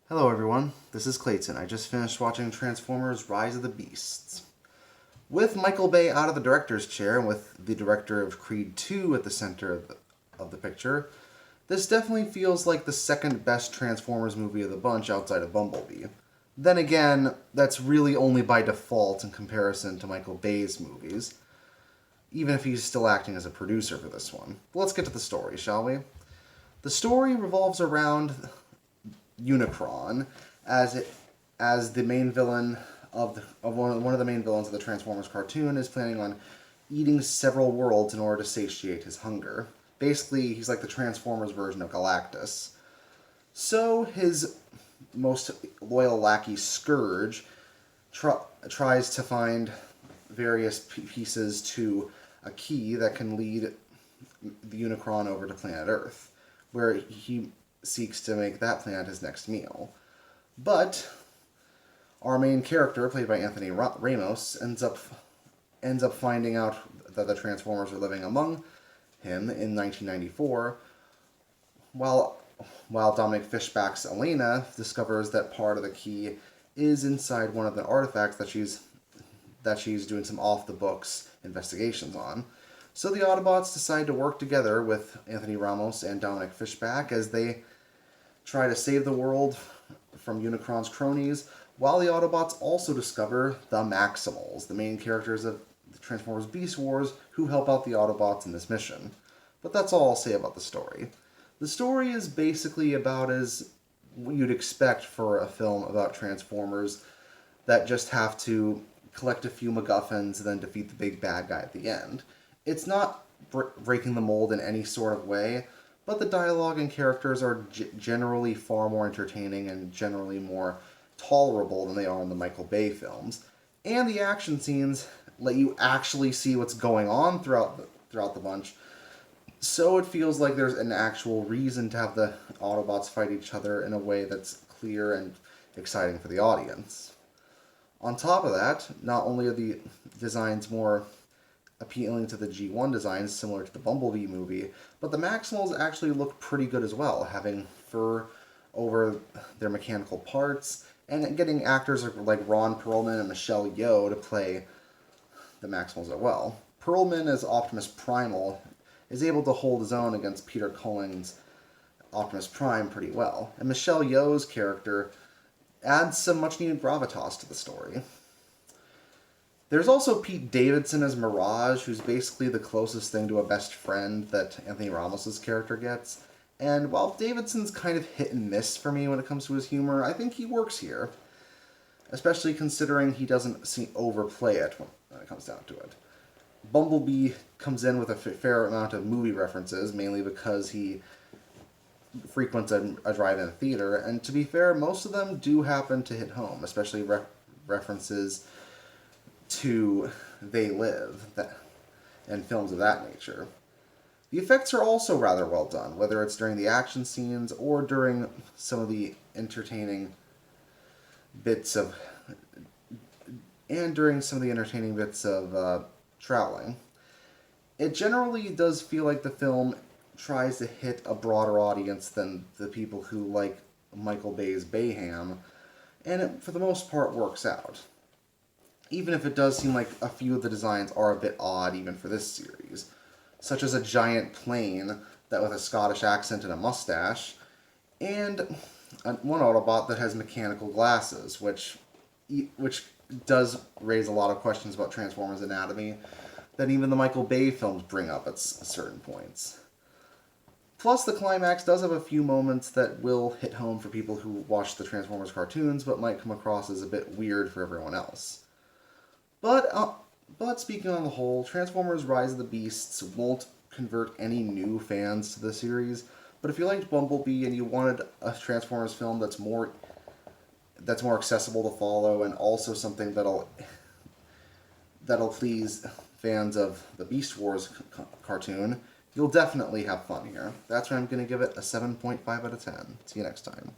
Hello everyone, this is Clayton. I just finished watching Transformers Rise of the Beasts. With Michael Bay out of the director's chair and with the director of Creed 2 at the center of the picture, this definitely feels like the second best Transformers movie of the bunch outside of Bumblebee. Then again, that's really only by default in comparison to Michael Bay's movies, even if he's still acting as a producer for this one. But let's get to the story, shall we? The story revolves around Unicron as the main villain of one of the main villains of the Transformers cartoon is planning on eating several worlds in order to satiate his hunger. Basically, he's like the Transformers version of Galactus. So his most loyal lackey, Scourge, tries to find various pieces to a key that can lead the Unicron over to planet Earth, where he seeks to make that planet his next meal. But our main character, played by Anthony Ramos, ends up finding out that the Transformers are living among him in 1994, while Dominic Fishback's Elena discovers that part of the key is inside one of the artifacts that she's doing some off-the-books investigations on. So the Autobots decide to work together with Anthony Ramos and Dominic Fishback as they try to save the world from Unicron's cronies, while the Autobots also discover the Maximals, the main characters of the Transformers Beast Wars, who help out the Autobots in this mission. But that's all I'll say about the story. The story is basically about as you'd expect for a film about Transformers that just have to collect a few MacGuffins and then defeat the big bad guy at the end. It's not breaking the mold in any sort of way, but the dialogue and characters are generally far more entertaining and generally more tolerable than they are in the Michael Bay films. And the action scenes let you actually see what's going on throughout the bunch, so it feels like there's an actual reason to have the Autobots fight each other in a way that's clear and exciting for the audience. On top of that, not only are the designs more appealing to the G1 designs, similar to the Bumblebee movie, but the Maximals actually look pretty good as well, having fur over their mechanical parts, and getting actors like Ron Perlman and Michelle Yeoh to play the Maximals as well. Perlman as Optimus Primal is able to hold his own against Peter Culling's Optimus Prime pretty well, and Michelle Yeoh's character adds some much-needed gravitas to the story. There's also Pete Davidson as Mirage, who's basically the closest thing to a best friend that Anthony Ramos' character gets. And while Davidson's kind of hit and miss for me when it comes to his humor, I think he works here, especially considering he doesn't overplay it when it comes down to it. Bumblebee comes in with a fair amount of movie references, mainly because he frequents a drive-in theater, and to be fair, most of them do happen to hit home, especially references to They Live and films of that nature. The effects are also rather well done, whether it's during the action scenes or during some of the entertaining bits of traveling. It generally does feel like the film tries to hit a broader audience than the people who like Michael Bay's Bayham, and it, for the most part, works out. Even if it does seem like a few of the designs are a bit odd even for this series, such as a giant plane that with a Scottish accent and a mustache, and one Autobot that has mechanical glasses, which does raise a lot of questions about Transformers anatomy that even the Michael Bay films bring up at certain points. Plus, the climax does have a few moments that will hit home for people who watch the Transformers cartoons, but might come across as a bit weird for everyone else. But speaking on the whole, Transformers Rise of the Beasts won't convert any new fans to the series, but if you liked Bumblebee and you wanted a Transformers film that's more accessible to follow and also something that'll please fans of the Beast Wars cartoon, you'll definitely have fun here. That's why I'm going to give it a 7.5 out of 10. See you next time.